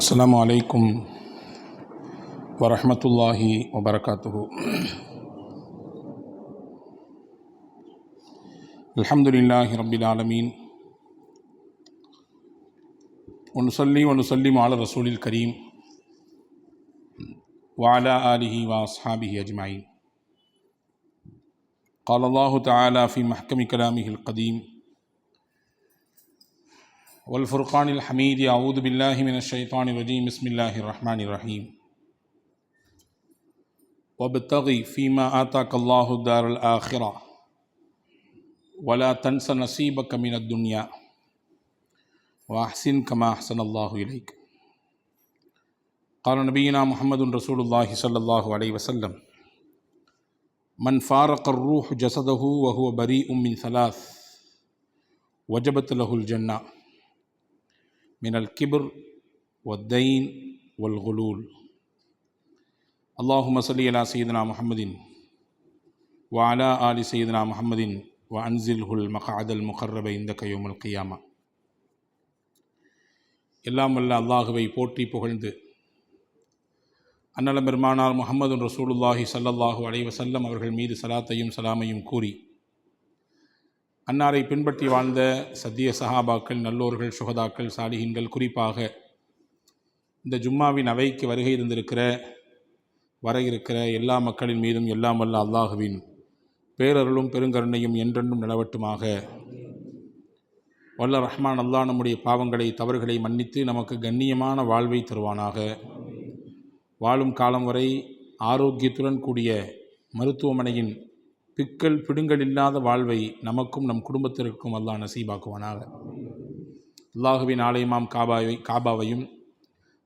அஸ்ஸலாமு அலைக்கும் வரஹ்மத்துல்லாஹி வபரகாத்துஹு. அல்ஹம்துலில்லாஹி ரப்பில் ஆலமீன் வனுஸல்லி வனுஸல்லிமு அலா ரசூலில் கரீம் வஅலா ஆலிஹி வ அஸ்ஹாபிஹி அஜ்மஈன். قال الله تعالى في محكم كلامه القديم والفرقان الحميد. أعوذ بالله من الشيطان الرجيم. بسم الله الرحمن الرحيم. وابتغ فيما آتاك الله الدار الآخرة ولا تنس نصيبك من الدنيا وأحسن كما أحسن الله إليك. قال نبينا محمد رسول الله صلى الله عليه وسلم: من فارق الروح جسده وهو بريء من ثلاث وجبت له الجنة من الكبر والدين والغلول. اللهم صل على سيدنا محمد وعلى آل سيدنا محمد وأنزله المقعد المقرب عندك يوم القيامة. எல்லாம் வல்ல அல்லாஹுவை போற்றி புகழ்ந்து அன்னலம் பெருமானார் முஹம்மது ரசூலுல்லாஹி ஸல்லல்லாஹு அலைஹி வஸல்லம் அவர்கள் மீது சலாத்தையும் சலாமையும் கூறி அன்னாரை பின்பற்றி வாழ்ந்த சத்திய சஹாபாக்கள், நல்லோர்கள், சுஹதாக்கள், சாலிஹீன்கள், குறிப்பாக இந்த ஜும்மாவின் அவைக்கு வருகை இருந்திருக்கிற வர இருக்கிற எல்லா மக்களின் மீதும் எல்லாம் வல்ல அல்லாஹுவின் பேரருளும் பெருங்கருணையும் என்றென்றும் நிலவட்டுமாக. வல்ல ரஹ்மான் அல்லாஹ் நம்முடைய பாவங்களை, தவறுகளை மன்னித்து நமக்கு கண்ணியமான வாழ்வை தருவானாக. வாழும் காலம் வரை ஆரோக்கியத்துடன் கூடிய மருத்துவமனையின் பிக்கல் பிடுங்கல் இல்லாத வாழ்வை நமக்கும் நம் குடும்பத்திற்கும் அல்லாஹ் நசீபாக்குவானாக. அல்லாஹுவின் ஆலயமாம் காபாவையும்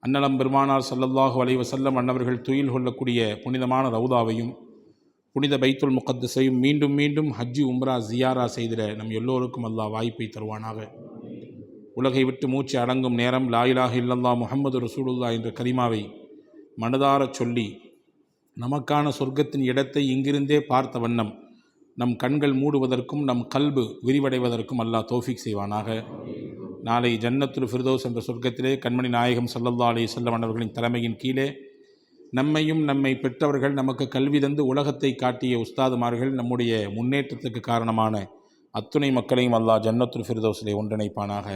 அன்னலம் பெருமானார் ஸல்லல்லாஹு அலைஹி வஸல்லம் அன்னவர்கள் துயில் கொள்ளக்கூடிய புனிதமான ரவுதாவையும் புனித பைத்துல் முகத்தஸையும் மீண்டும் மீண்டும் ஹஜ்ஜி உம்ரா ஜியாரா செய்திட நம் எல்லோருக்கும் அல்லாஹ் வாய்ப்பை தருவானாக. உலகை விட்டு மூச்சு அடங்கும் நேரம் லா இலாஹ இல்லல்லாஹ் முஹம்மது ரசூலுல்லாஹ் என்ற கலிமாவை மனதாரச் சொல்லி நமக்கான சொர்க்கத்தின் இடத்தை இங்கிருந்தே பார்த்த வண்ணம் நம் கண்கள் மூடுவதற்கும் நம் கல்பு விரிவடைவதற்கும் அல்லாஹ் தௌஃபீக் செய்வானாக. நாளை ஜன்னத்துல் ஃபிர்தௌஸ் என்ற சொர்க்கத்திலே கண்மணி நாயகம் ஸல்லல்லாஹு அலைஹி வஸல்லம் அவர்களின் தலைமையின் கீழே நம்மையும் நம்மை பெற்றவர்கள், நமக்கு கல்வி தந்து உலகத்தை காட்டிய உஸ்தாதுமார்கள், நம்முடைய முன்னேற்றத்துக்கு காரணமான அத்துணை மக்களையும் அல்லாஹ் ஜன்னத்துல் ஃபிர்தௌஸிலே ஒன்றிணைப்பானாக.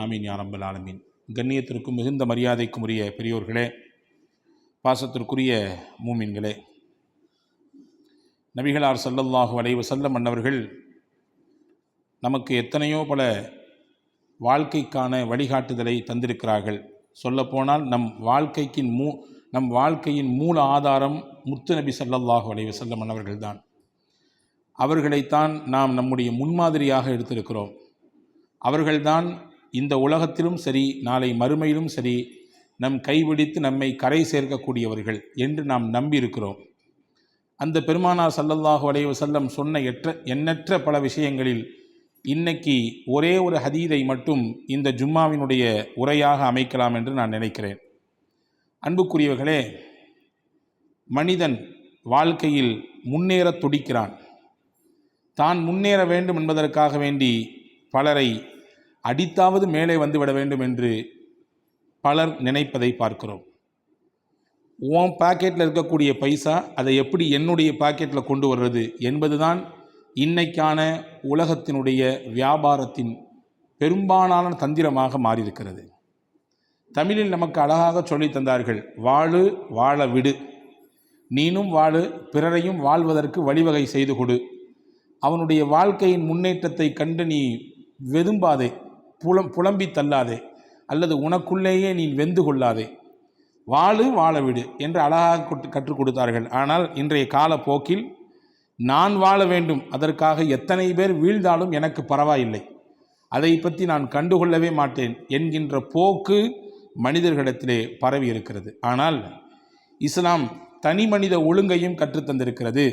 ஆமீன் யா ரப்பல் ஆலமீன். கண்ணியத்திற்கும் மிகுந்த மரியாதைக்கும் உரிய பெரியோர்களே, பாசத்திற்குரிய மூமின்களே, நபிகளார் ஸல்லல்லாஹு அலைஹி வஸல்லம் அன்னவர்கள் நமக்கு எத்தனையோ பல வாழ்க்கைக்கான வழிகாட்டுதலை தந்திருக்கிறார்கள். சொல்லப்போனால் நம் வாழ்க்கையின் மூல ஆதாரம் முத்து நபி ஸல்லல்லாஹு அலைஹி வஸல்லம் அன்னவர்கள்தான். அவர்களைத்தான் நாம் நம்முடைய முன்மாதிரியாக எடுத்திருக்கிறோம். அவர்கள்தான் இந்த உலகத்திலும் சரி, நாளை மறுமையிலும் சரி, நம் கைபிடித்து நம்மை கரை சேர்க்கக்கூடியவர்கள் என்று நாம் நம்பியிருக்கிறோம். அந்த பெருமானார் ஸல்லல்லாஹு அலைஹி வஸல்லம் சொன்ன எண்ணற்ற பல விஷயங்களில் இன்னைக்கு ஒரே ஒரு ஹதீதை மட்டும் இந்த ஜும்மாவினுடைய உரையாக அமைக்கலாம் என்று நான் நினைக்கிறேன். அன்புக்குரியவர்களே, மனிதன் வாழ்க்கையில் முன்னேற துடிக்கிறான். தான் முன்னேற வேண்டும் என்பதற்காக வேண்டி பலரை அடித்தாவது மேலே வந்துவிட வேண்டும் என்று பலர் நினைப்பதை பார்க்கிறோம். உன் பாக்கெட்டில் இருக்கக்கூடிய பைசா அதை எப்படி என்னுடைய பாக்கெட்டில் கொண்டு வர்றது என்பதுதான் இன்னைக்கான உலகத்தினுடைய வியாபாரத்தின் பெரும்பாலான தந்திரமாக மாறியிருக்கிறது. தமிழில் நமக்கு அழகாக சொல்லி தந்தார்கள்: வாழு வாழ விடு, நீனும் வாழு, பிறரையும் வாழ்வதற்கு வழிவகை செய்து கொடு. அவனுடைய வாழ்க்கையின் முன்னேற்றத்தை கண்டு நீ வெதும்பாதே, புலம்பி தள்ளாதே, அல்லது உனக்குள்ளேயே நீ வெந்து கொள்ளாதே. வாழு வாழ விடு என்று அழகாக கற்றுக் கொடுத்தார்கள். ஆனால் இன்றைய காலப்போக்கில் நான் வாழ வேண்டும், அதற்காக எத்தனை பேர் வீழ்ந்தாலும் எனக்கு பரவாயில்லை, அதை பற்றி நான் கண்டுகொள்ளவே மாட்டேன் என்கின்ற போக்கு மனிதர்களிடத்திலே பரவி இருக்கிறது. ஆனால் இஸ்லாம் தனி மனித ஒழுங்கையும் கற்றுத்தந்திருக்கிறது,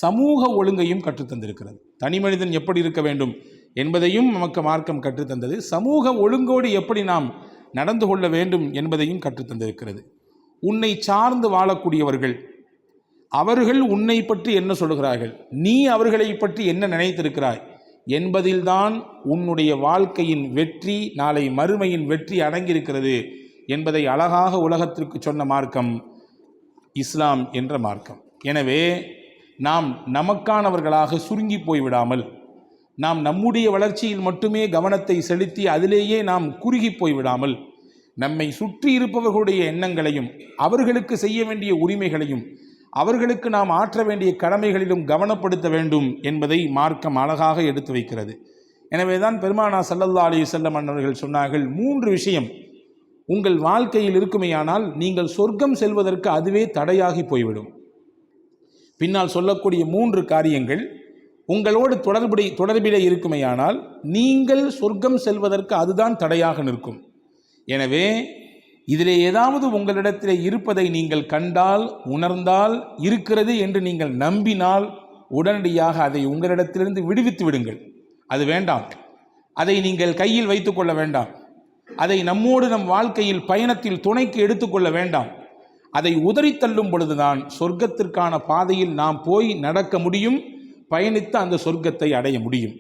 சமூக ஒழுங்கையும் கற்றுத்தந்திருக்கிறது. தனி மனிதன் எப்படி இருக்க வேண்டும் என்பதையும் நமக்கு மார்க்கம் கற்றுத்தந்தது. சமூக ஒழுங்கோடு எப்படி நாம் நடந்து கொள்ள வேண்டும் என்பதையும் கற்றுத்தந்திருக்கிறது. உன்னை சார்ந்து வாழக்கூடியவர்கள், அவர்கள் உன்னை பற்றி என்ன சொல்கிறார்கள், நீ அவர்களை பற்றி என்ன நினைத்திருக்கிறாய் என்பதில்தான் உன்னுடைய வாழ்க்கையின் வெற்றி, நாளை மறுமையின் வெற்றி அடங்கியிருக்கிறது என்பதை அழகாக உலகத்திற்கு சொன்ன மார்க்கம் இஸ்லாம் என்ற மார்க்கம். எனவே நாம் நமக்கானவர்களாக சுருங்கி போய்விடாமல், நாம் நம்முடைய வளர்ச்சியில் மட்டுமே கவனத்தை செலுத்தி அதிலேயே நாம் குறுகி போய்விடாமல், நம்மை சுற்றி இருப்பவர்களுடைய எண்ணங்களையும் அவர்களுக்கு செய்ய வேண்டிய உரிமைகளையும் அவர்களுக்கு நாம் ஆற்ற வேண்டிய கடமைகளிலும் கவனப்படுத்த வேண்டும் என்பதை மார்க்கம் அழகாக எடுத்து வைக்கிறது. எனவேதான் பெருமானார் ஸல்லல்லாஹு அலைஹி வஸல்லம் அவர்கள் சொன்னார்கள், 3 விஷயம் உங்கள் வாழ்க்கையில் இருக்குமேயானால் நீங்கள் சொர்க்கம் செல்வதற்கு அதுவே தடையாகி போய்விடும். பின்னால் சொல்லக்கூடிய 3 காரியங்கள் உங்களோடு தொடர்பிலே இருக்குமேயானால் நீங்கள் சொர்க்கம் செல்வதற்கு அதுதான் தடையாக நிற்கும். எனவே இதிலே ஏதாவது உங்களிடத்திலே இருப்பதை நீங்கள் கண்டால், உணர்ந்தால், இருக்கிறது என்று நீங்கள் நம்பினால் உடனடியாக அதை உங்களிடத்திலிருந்து விடுவித்து விடுங்கள். அது வேண்டாம், அதை நீங்கள் கையில் வைத்து கொள்ள வேண்டாம், அதை நம்மோடு நம் வாழ்க்கையில் பயணத்தில் துணைக்கு எடுத்துக்கொள்ள வேண்டாம். அதை உதறித்தள்ளும் பொழுதுதான் சொர்க்கத்திற்கான பாதையில் நாம் போய் நடக்க முடியும், பயணித்து அந்த சொர்க்கத்தை அடைய முடியும்.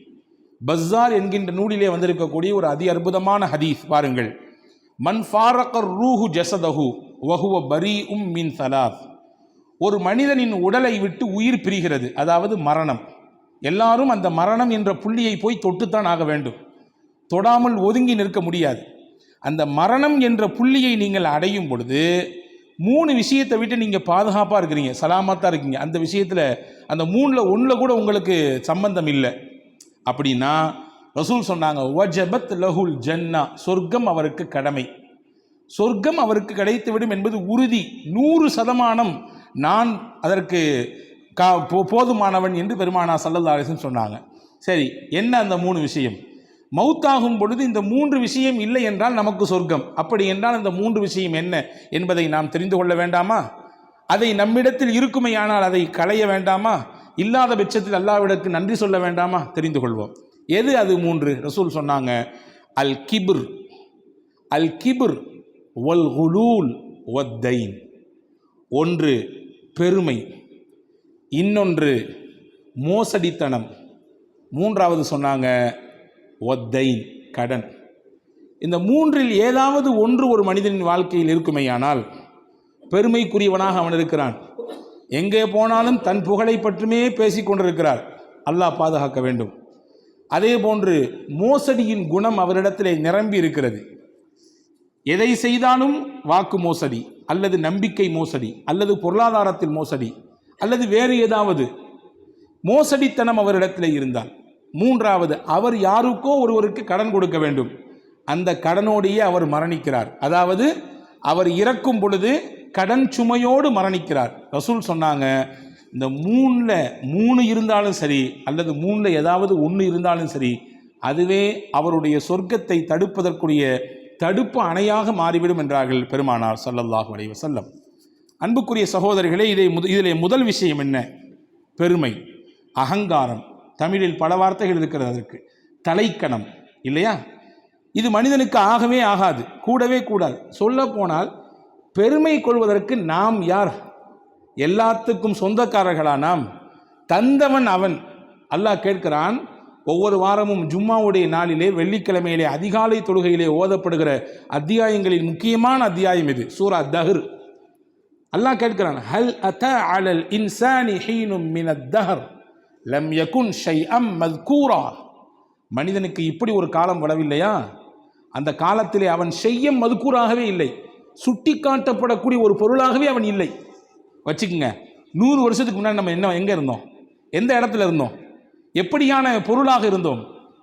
பஸ்ஸார் என்கின்ற நூலிலே வந்திருக்கக்கூடிய ஒரு அதி அற்புதமான ஹதீஸ் பாருங்கள். மன் ஃபாரகர் ரூஹு ஜஸதஹு வஹுவ பரீஉம் மின் ஸலாஸ். ஒரு மனிதனின் உடலை விட்டு உயிர் பிரிகிறது, அதாவது மரணம். எல்லாரும் அந்த மரணம் என்ற புள்ளியை போய் தொட்டுத்தான் ஆக வேண்டும், தொடாமல் ஒதுங்கி நிற்க முடியாது. அந்த மரணம் என்ற புள்ளியை நீங்கள் அடையும் பொழுது 3 விஷயத்தை விட்டு நீங்கள் பாதுகாப்பாக இருக்கிறீங்க, சலாமத்தாக இருக்கீங்க. அந்த விஷயத்தில் அந்த 3ல் 1 கூட உங்களுக்கு சம்பந்தம் இல்லை அப்படின்னா ரசூல் சொன்னாங்க, வஜபத் லஹுல் ஜன்னா, சொர்க்கம் அவருக்கு கடமை, சொர்க்கம் அவருக்கு கிடைத்துவிடும் என்பது உறுதி, 100% நான் அதற்கு போதுமானவன் என்று பெருமானார் ஸல்லல்லாஹு அலைஹி வஸல்லம் சொன்னாங்க. சரி, என்ன அந்த 3 விஷயம்? மௌத்தாகும் பொழுது இந்த 3 விஷயம் இல்லை என்றால் நமக்கு சொர்க்கம். அப்படி என்றால் இந்த 3 விஷயம் என்ன என்பதை நாம் தெரிந்து கொள்ள வேண்டாமா? அதை நம்மிடத்தில் இருக்குமையானால் அதை களைய வேண்டாமா? இல்லாத பட்சத்தில் அல்லாஹ்விடத்தில் நன்றி சொல்ல வேண்டாமா? தெரிந்து கொள்வோம். எது அது 3? ரசூல் சொன்னாங்க, அல் கிப்ர், அல் கிப்ர் வல் குலூல் வத்தைன். 1 பெருமை, இன்னொன்று மோசடித்தனம், 3வது சொன்னாங்க வத்தைன் கடன். இந்த 3ல் ஏதாவது ஒன்று ஒரு மனிதனின் வாழ்க்கையில் இருக்குமேயானால் பெருமைக்குரியவனாக அவன் இருக்கிறான். எங்கே போனாலும் தன் புகழை பற்றுமே பேசிக் கொண்டிருக்கிறார். அல்லாஹ் பாதுகாக்க வேண்டும். அதே போன்று மோசடியின் குணம் அவரிடத்திலே நிரம்பி இருக்கிறது. எதை செய்தாலும் வாக்கு மோசடி, அல்லது நம்பிக்கை மோசடி, அல்லது பொருளாதாரத்தில் மோசடி, அல்லது வேறு ஏதாவது மோசடித்தனம் அவரிடத்திலே இருந்தால். 3வது, அவர் யாருக்கோ ஒருவருக்கு கடன் கொடுக்க வேண்டும், அந்த கடனோடையே அவர் மரணிக்கிறார். அதாவது அவர் இறக்கும் பொழுது கடன் சுமையோடு மரணிக்கிறார். ரசூல் சொன்னாங்க, இந்த 3ல் 3 இருந்தாலும் சரி, அல்லது 3ல் ஏதாவது 1 இருந்தாலும் சரி, அதுவே அவருடைய சொர்க்கத்தை தடுப்பதற்குரிய தடுப்பு அணையாக மாறிவிடும் என்றார்கள் பெருமானார் ஸல்லல்லாஹு அலைஹி வஸல்லம். அன்புக்குரிய சகோதரிகளே, இதிலே முதல் விஷயம் என்ன? பெருமை, அகங்காரம். தமிழில் பல வார்த்தைகள் இருக்கிறது அதற்கு. தலைக்கணம் இல்லையா? இது மனிதனுக்கு ஆகவே ஆகாது, கூடவே கூடாது. சொல்ல போனால் பெருமை கொள்வதற்கு நாம் யார்? எல்லாத்துக்கும் சொந்தக்காரர்களா நாம்? தந்தவன் அவன். அல்லாஹ் கேட்கிறான், ஒவ்வொரு வாரமும் ஜும்மாவுடைய நாளிலே வெள்ளிக்கிழமையிலே அதிகாலை தொழுகையிலே ஓதப்படுகிற அத்தியாயங்களில் முக்கியமான அத்தியாயம் இது, சூரா தஹர். அல்லாஹ் கேட்கிறான், ஹல் அத்தா அலல் இன்சானி ஹீனும் மினத் தஹர் லம் யகுன் ஷைஅம் மذ்கூரா. மனிதனுக்கு இப்படி ஒரு காலம் வரவில்லையா? அந்த காலத்திலே அவன் ஷையம் மذ்கூராகவே இல்லை, சுட்டி காட்டப்படக்கூடிய ஒரு பொருளாகவே அவன் இல்லை. வச்சுக்குங்க, 100 வருஷத்துக்கு முன்னாடி நம்ம எங்கே இருந்தோம்? எந்த இடத்துல இருந்தோம்? எப்படியான பொருளாக இருந்தோம்?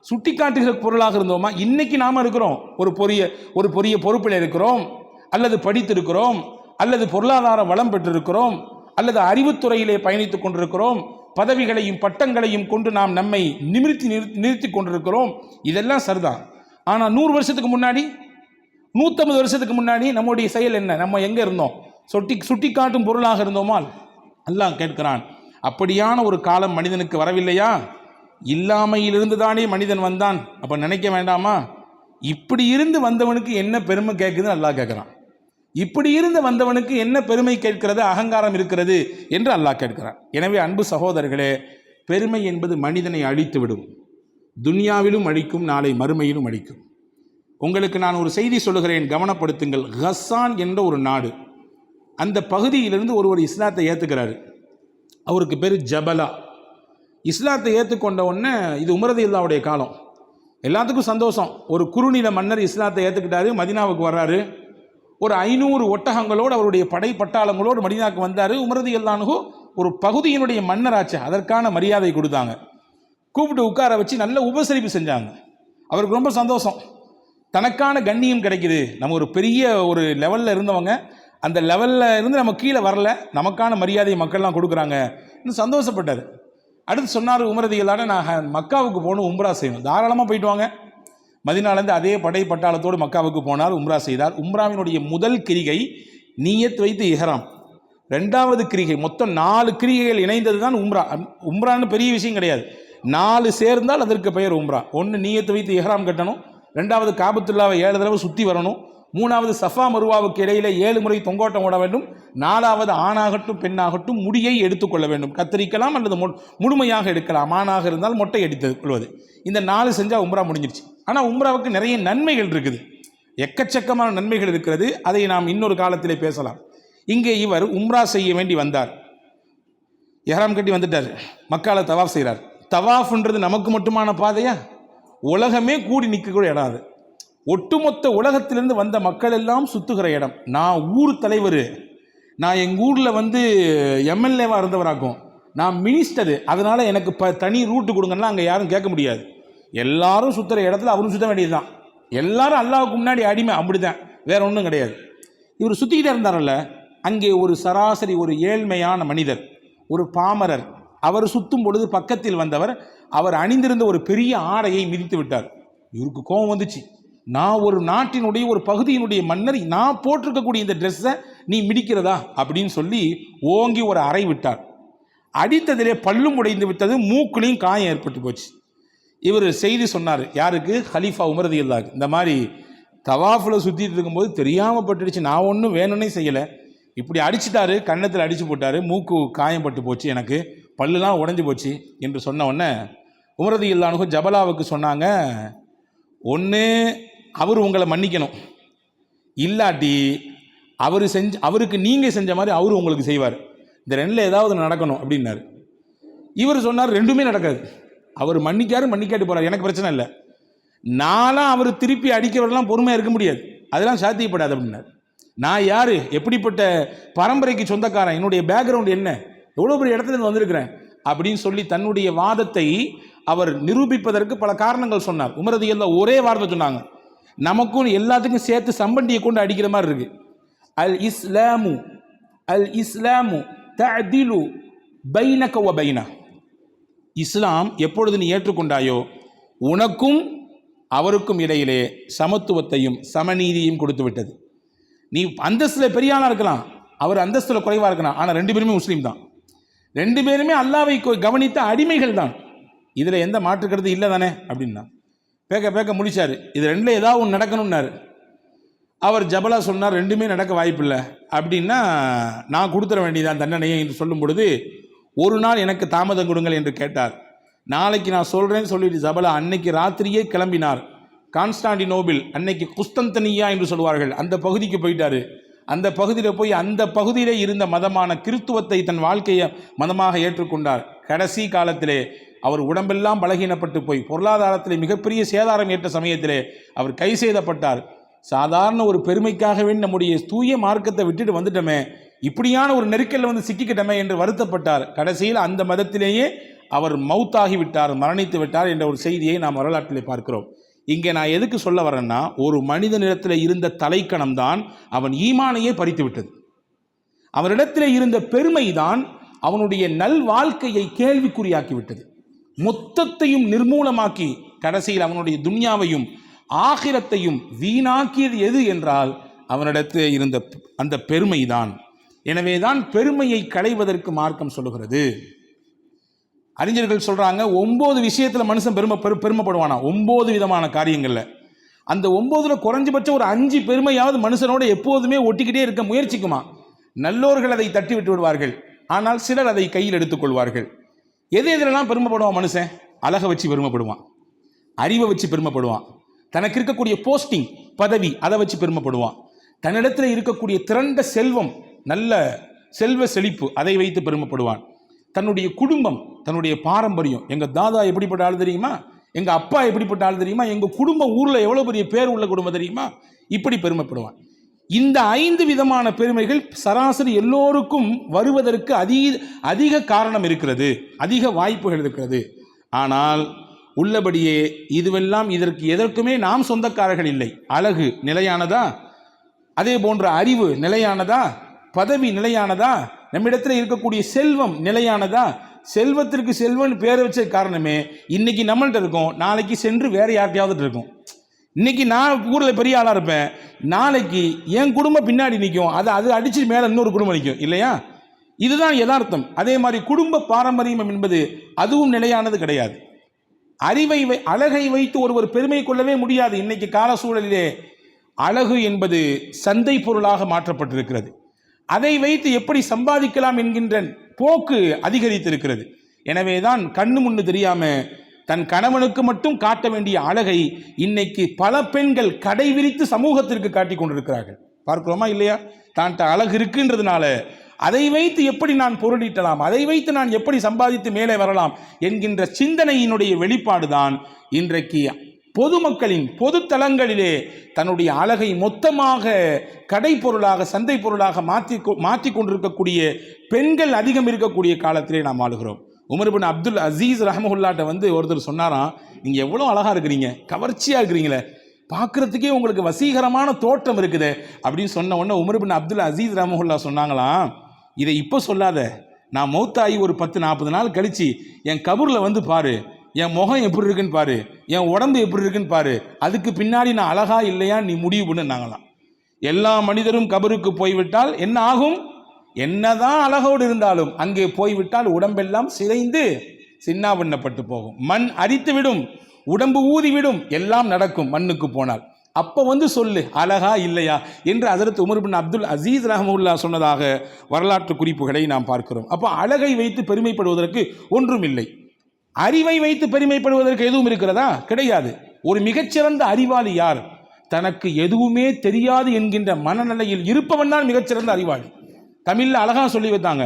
சுட்டி காட்டுகிற பொருளாக இருந்தோமா? இன்னைக்கு நாம் இருக்கிறோம், ஒரு பெரிய பொறுப்பில் இருக்கிறோம், அல்லது படித்திருக்கிறோம், அல்லது பொருளாதார வளம் பெற்றிருக்கிறோம், அல்லது அறிவுத்துறையிலே பயணித்துக் கொண்டிருக்கிறோம், பதவிகளையும் பட்டங்களையும் கொண்டு நாம் நம்மை நிறுத்தி கொண்டிருக்கிறோம். இதெல்லாம் சரிதான். ஆனால் 100 வருஷத்துக்கு முன்னாடி, 150 வருஷத்துக்கு முன்னாடி நம்முடைய செயல் என்ன? நம்ம எங்கே இருந்தோம்? சுட்டி காட்டும் பொருளாக இருந்தோமால்? அல்லாஹ் கேட்கிறான், அப்படியான ஒரு காலம் மனிதனுக்கு வரவில்லையா? இல்லாமையிலிருந்து தானே மனிதன் வந்தான். அப்போ நினைக்க வேண்டாமா, இப்படி இருந்து வந்தவனுக்கு என்ன பெருமை கேட்குதுன்னு அல்லாஹ் கேட்குறான். இப்படி இருந்து வந்தவனுக்கு என்ன பெருமை கேட்கிறது, அகங்காரம் இருக்கிறது என்று அல்லாஹ் கேட்கிறான். எனவே அன்பு சகோதரர்களே, பெருமை என்பது மனிதனை அழித்துவிடும். துன்யாவிலும் அழிக்கும், நாளை மறுமையிலும் அழிக்கும். உங்களுக்கு நான் ஒரு செய்தி சொல்லுகிறேன், கவனப்படுத்துங்கள். கஸ்ஸான் என்ற ஒரு நாடு, அந்த பகுதியிலிருந்து ஒருவர் இஸ்லாத்தை ஏற்றுக்கிறாரு. அவருக்கு பேர் ஜபலா. இஸ்லாத்தை ஏற்றுக்கொண்ட உடனே, இது உமர் ரலியல்லாஹுடைய காலம், எல்லாத்துக்கும் சந்தோஷம். ஒரு குறுநில மன்னர் இஸ்லாத்தை ஏற்றுக்கிட்டாரு, மதீனாவுக்கு வர்றாரு. ஒரு 500 ஒட்டகங்களோடு அவருடைய படை பட்டாளங்களோடு மதீனாவுக்கு வந்தார். உமர் ரலியல்லாஹு ஒரு பகுதியினுடைய மன்னராச்சு, அதற்கான மரியாதை கொடுத்தாங்க. கூப்பிட்டு உட்கார வச்சு நல்ல உபசரிப்பு செஞ்சாங்க. அவருக்கு ரொம்ப சந்தோஷம், தனக்கான கண்ணியம் கிடைக்குது. நம்ம ஒரு பெரிய ஒரு லெவலில் இருந்தவங்க, அந்த லெவலில் இருந்து நம்ம கீழே வரல, நமக்கான மரியாதையை மக்கள்லாம் கொடுக்குறாங்க, இன்னும் சந்தோஷப்பட்டார். அடுத்து சொன்னார் உமர் ரலியல்லாஹு, நான் மக்காவுக்கு போகணும், உம்ரா செய்யணும். தாராளமாக போயிட்டு வாங்க. மதீனாலேருந்து அதே படை பட்டாளத்தோடு மக்காவுக்கு போனார், உம்ரா செய்தார். உம்ராவினுடைய முதல் கிரிகை நீயத் வைத்து இஹ்ராம், 2வது கிரிகை, மொத்தம் 4 கிரிகைகள் இணைந்தது தான் உம்ரா. உம்ரான்னு பெரிய விஷயம் கிடையாது, 4 சேர்ந்தால் அதற்கு பெயர் உம்ரா. 1 நீயத் வைத்து இஹ்ராம் கட்டணும், 2வது காபத்துல்லாவை 7 தடவை சுற்றி வரணும், 3வது சஃபா மருவாவுக்கு இடையில 7 முறை தொங்கோட்டம் ஓட வேண்டும், 4வது ஆணாகட்டும் பெண்ணாகட்டும் முடியை எடுத்துக்கொள்ள வேண்டும். கத்தரிக்கலாம் அல்லது முழுமையாக எடுக்கலாம், ஆணாக இருந்தால் மொட்டை எடுத்து கொள்வது. இந்த 4 செஞ்சால் உம்ரா முடிஞ்சிருச்சு. ஆனால் உம்ராவுக்கு நிறைய நன்மைகள் இருக்குது, எக்கச்சக்கமான நன்மைகள் இருக்கிறது. அதை நாம் இன்னொரு காலத்திலே பேசலாம். இங்கே இவர் உம்ரா செய்ய வேண்டி வந்தார், இஹ்ராம் கட்டி வந்துட்டார், மக்கால தவாஃப் செய்கிறார். தவாஃப்ன்றது நமக்கு மட்டுமான பாதையா? உலகமே கூடி நிற்கக்கூடிய இடம் அது. ஒட்டுமொத்த உலகத்திலிருந்து வந்த மக்கள் எல்லாம் சுத்துகிற இடம். நான் ஊர் தலைவர், நான் எங்கள் ஊரில் எம்எல்ஏவாக இருந்தவராக்கும், நான் மினிஸ்டரு, அதனால் எனக்கு தனி ரூட்டு கொடுங்கன்னா அங்கே யாரும் கேட்க முடியாது. எல்லாரும் சுற்றுற இடத்துல அவரும் சுற்ற வேண்டியது தான். எல்லாரும் அல்லாஹ்வுக்கு முன்னாடி அடிமை, அப்படிதான், வேற ஒன்றும் கிடையாது. இவர் சுற்றிக்கிட்டே இருந்தாரல்ல, அங்கே ஒரு சராசரி ஒரு ஏழ்மையான மனிதர், ஒரு பாமரர், அவர் சுற்றும் பொழுது பக்கத்தில் வந்தவர் அவர் அணிந்திருந்த ஒரு பெரிய ஆடையை மிதித்து விட்டார். இவருக்கு கோபம் வந்துச்சு, நான் ஒரு நாட்டினுடைய ஒரு பகுதியினுடைய மன்னர், நான் போட்டிருக்கக்கூடிய இந்த ட்ரெஸ்ஸை நீ மிதிக்கிறதா அப்படின்னு சொல்லி ஓங்கி ஒரு அறை விட்டார். அடித்ததிலே பல்லும் உடைந்து விட்டது, மூக்குலையும் காயம் ஏற்பட்டு போச்சு. இவர் செய்தி சொன்னார் யாருக்கு? ஹலீஃபா உமர் ரலியல்லாஹு. இந்த மாதிரி தவாஃபில் சுற்றிட்டு இருக்கும்போது தெரியாமல் பட்டுடுச்சு, நான் ஒன்றும் வேணும்னே செய்யலை, இப்படி அடிச்சிட்டாரு, கன்னத்தில் அடித்து போட்டார், மூக்கு காயப்பட்டு போச்சு, எனக்கு பல்லுலாம் உடைஞ்சு போச்சு என்று சொன்ன உடனே உமர் ரலியல்லாஹு ஜபலாவுக்கு சொன்னாங்க, ஒன்று அவர் உங்களை மன்னிக்கணும், இல்லாட்டி அவருக்கு நீங்கள் செஞ்ச மாதிரி அவரு உங்களுக்கு செய்வார், இந்த 2ல் ஏதாவது நடக்கணும் அப்படின்னாரு. இவர் சொன்னார் 2மே நடக்காது, அவர் மன்னிக்காட்டு போகிறார், எனக்கு பிரச்சனை இல்லை, நானும் அவர் திருப்பி அடிக்கிறவரெல்லாம் பொறுமையாக இருக்க முடியாது, அதெல்லாம் சாத்தியப்படாது அப்படின்னார். நான் யார், எப்படிப்பட்ட பரம்பரைக்கு சொந்தக்காரன், என்னுடைய பேக்ரவுண்ட் என்ன, எவ்வளோ பெரிய இடத்துல இருந்து வந்திருக்கிறேன் அப்படின்னு சொல்லி தன்னுடைய வாதத்தை அவர் நிரூபிப்பதற்கு பல காரணங்கள் சொன்னார். உமர் ரலியல்லாஹு ஒரே வார்த்தை சொன்னாங்க, நமக்கும் எல்லாத்துக்கும் சேர்த்து சம்பண்டியை கொண்டு அடிக்கிற மாதிரி இருக்கு. அல் இஸ்லாமு தஅதிலு பைனக வ பைனா, இஸ்லாம் எப்பொழுது நீ ஏற்றுக்கொண்டாயோ உனக்கும் அவருக்கும் இடையிலே சமத்துவத்தையும் சமநீதியையும் கொடுத்து விட்டது. நீ அந்தஸ்தில் பெரியானா இருக்கலாம், அவர் அந்தஸ்தில் குறைவாக இருக்கலாம், ஆனால் 2 பேருமே முஸ்லீம் தான், 2 பேருமே அல்லாஹ்வை கவனித்த அடிமைகள் தான், இதில் எந்த மாற்றுக்கிறது இல்லை தானே அப்படின்னா பேக்க முடிச்சார். இது 2ல் ஏதாவது ஒன்று நடக்கணும்னாரு. அவர் ஜபலா சொன்னார் 2மே நடக்க வாய்ப்பில்லை அப்படின்னா நான் கொடுத்துட வேண்டியதான் தண்டனையை என்று சொல்லும் பொழுது, ஒரு நாள் எனக்கு தாமதம் கொடுங்கள் என்று கேட்டார். நாளைக்கு நான் சொல்கிறேன்னு சொல்லிட்டு ஜபலா அன்னைக்கு ராத்திரியே கிளம்பினார். கான்ஸ்டாண்டினோபிள், அன்னைக்கு குஸ்தந்தனியா என்று சொல்வார்கள், அந்த பகுதிக்கு போயிட்டாரு. அந்த பகுதியில் போய் அந்த பகுதியிலே இருந்த மதமான கிறித்துவத்தை தன் வாழ்க்கையை மதமாக ஏற்றுக்கொண்டார். கடைசி காலத்திலே அவர் உடம்பெல்லாம் பலகீனப்பட்டு போய் பொருளாதாரத்திலே மிகப்பெரிய சேதாரம் ஏற்ற சமயத்திலே அவர் கை செய்தப்பட்டார். சாதாரண ஒரு பெருமைக்காகவே நம்முடைய தூய மார்க்கத்தை விட்டுட்டு வந்துட்டோமே, இப்படியான ஒரு நெருக்கல்ல சிக்கிக்கிட்டமே என்று வருத்தப்பட்டார். கடைசியில் அந்த மதத்திலேயே அவர் மௌத்தாகி விட்டார், மரணித்து விட்டார் என்ற ஒரு செய்தியை நாம் வரலாற்றிலே பார்க்கிறோம். இங்கே நான் எதுக்கு சொல்ல வரேன்னா, ஒரு மனிதனிடத்தில் இருந்த தலைக்கணம் தான் அவன் ஈமானையே பறித்து விட்டது. அவனிடத்தில் இருந்த பெருமை தான் அவனுடைய நல் வாழ்க்கையை கேள்விக்குறியாக்கி விட்டது. மொத்தத்தையும் நிர்மூலமாக்கி கடைசியில் அவனுடைய துன்யாவையும் ஆகிரத்தையும் வீணாக்கியது எது என்றால் அவனிடத்தில் இருந்த அந்த பெருமை தான். எனவேதான் பெருமையை களைவதற்கு மார்க்கம் சொல்லுகிறது. அறிஞர்கள் சொல்றாங்க 9 விஷயத்துல மனுஷன் பெருமைப்படுவானா, 9 விதமான காரியங்கள்ல. அந்த 9ல் குறைஞ்சபட்சம் ஒரு 5 பெருமையாவது மனுஷனோட எப்போதுமே ஒட்டிக்கிட்டே இருக்க முயற்சிக்குமா. நல்லோர்கள் அதை தட்டி விட்டு விடுவார்கள், ஆனால் சிலர் அதை கையில் எடுத்துக்கொள்வார்கள். எது எதிலெல்லாம் பெருமைப்படுவான் மனுஷன்? அழகை வச்சு பெருமைப்படுவான், அறிவை வச்சு பெருமைப்படுவான், தனக்கு இருக்கக்கூடிய போஸ்டிங், பதவி, அதை வச்சு பெருமைப்படுவான். தன்னிடத்தில் இருக்கக்கூடிய திரண்ட செல்வம், நல்ல செல்வ செழிப்பு, அதை வைத்து பெருமைப்படுவான். தன்னுடைய குடும்பம், தன்னுடைய பாரம்பரியம், எங்கள் தாதா எப்படிப்பட்ட ஆள் தெரியுமா, எங்கள் அப்பா எப்படிப்பட்ட ஆள் தெரியுமா, எங்கள் குடும்பம் ஊரில் எவ்வளோ பெரிய பேர் உள்ள குடும்பம் தெரியுமா, இப்படி பெருமைப்படுவான். இந்த 5 விதமான பெருமைகள் சராசரி எல்லோருக்கும் வருவதற்கு அதிக காரணம் இருக்கிறது, அதிக வாய்ப்புகள் இருக்கிறது. ஆனால் உள்ளபடியே இதுவெல்லாம் இதற்கு எதற்குமே நாம் சொந்தக்காரர்கள் இல்லை. அழகு நிலையானதா, அதே போன்ற அறிவு நிலையானதா, பதவி நிலையானதா, நம்மிடத்தில் இருக்கக்கூடிய செல்வம் நிலையானதா? செல்வத்திற்கு செல்வன் பேரை வச்ச காரணமே இன்னைக்கு நம்மள்கிட்ட இருக்கும், நாளைக்கு சென்று வேற யார்கிட்டையாவது இருக்கும். இன்னைக்கு நான் ஊரில் பெரிய ஆளாக இருப்பேன், நாளைக்கு என் குடும்பம் பின்னாடி நிற்கும், அது அடிச்சு மேலே இன்னொரு குடும்பம் நிற்கும் இல்லையா? இதுதான் யதார்த்தம். அதே மாதிரி குடும்ப பாரம்பரியம் என்பது அதுவும் நிலையானது கிடையாது. அழகை வைத்து ஒருவர் பெருமை கொள்ளவே முடியாது. இன்னைக்கு கால சூழலிலே அழகு என்பது சந்தை பொருளாக மாற்றப்பட்டிருக்கிறது. அதை வைத்து எப்படி சம்பாதிக்கலாம் என்கின்ற போக்கு அதிகரித்திருக்கிறது. எனவேதான் கண்ணு முன்னு தெரியாம தன் கணவனுக்கு மட்டும் காட்ட வேண்டிய அழகை இன்னைக்கு பல பெண்கள் கடை விரித்து சமூகத்திற்கு காட்டிக் கொண்டிருக்கிறார்கள். பார்க்கிறோமா இல்லையா? தான்ட்ட அழகு இருக்குன்றதுனால அதை வைத்து எப்படி நான் பொருளீட்டலாம், அதை வைத்து நான் எப்படி சம்பாதித்து மேலே வரலாம் என்கின்ற சிந்தனையினுடைய வெளிப்பாடுதான் இன்றைக்கு பொதுமக்களின் பொது தளங்களிலே தன்னுடைய அழகை மொத்தமாக கடை பொருளாக, சந்தை பொருளாக மாற்றி கொண்டிருக்கக்கூடிய பெண்கள் அதிகம் இருக்கக்கூடிய காலத்திலே நாம் ஆளுகிறோம். உமர் பின் அப்துல் அசீஸ் ரஹ்மத்துல்லாஹி ஒருத்தர் சொன்னாராம், நீங்கள் எவ்வளோ அழகாக இருக்கிறீங்க, கவர்ச்சியாக இருக்கிறீங்களே, பார்க்குறதுக்கே உங்களுக்கு வசீகரமான தோற்றம் இருக்குது அப்படின்னு சொன்ன உடனே உமர் பின் அப்துல் அசீஸ் ரஹ்மத்துல்லாஹி சொன்னாங்களாம், இதை இப்போ சொல்லாத, நான் மௌத்தாகி ஒரு 10-40 நாள் கழித்து என் கபூரில் வந்து பாரு, என் முகம் எப்படி இருக்குன்னு பாரு, என் உடம்பு எப்படி இருக்குன்னு பாரு, அதுக்கு பின்னாடி நான் அழகா இல்லையா நீ முடிவு பண்ணுனாங்களாம். எல்லா மனிதரும் கபருக்கு போய்விட்டால் என்ன ஆகும்? என்னதான் அழகோடு இருந்தாலும் அங்கே போய்விட்டால் உடம்பெல்லாம் சிதைந்து சின்னாபின்னப்பட்டு போகும், மண் அரித்து விடும், உடம்பு ஊதிவிடும், எல்லாம் நடக்கும் மண்ணுக்கு போனால். அப்போ வந்து சொல்லு அழகா இல்லையா என்று ஹஜ்ரத் உமர் பின் அப்துல் அசீஸ் ரஹ்மத்துல்லாஹி சொன்னதாக வரலாற்று குறிப்புகளை நாம் பார்க்கிறோம். அப்போ அழகை வைத்து பெருமைப்படுவதற்கு ஒன்றும் இல்லை. அறிவை வைத்து பெருமைப்படுவதற்கு எதுவும் இருக்கிறதா? கிடையாது. ஒரு மிகச்சிறந்த அறிவாளி யார்? தனக்கு எதுவுமே தெரியாது என்கின்ற மனநிலையில் இருப்பவன் தான் மிகச்சிறந்த அறிவாளி. தமிழில் அழகா சொல்லி வைத்தாங்க,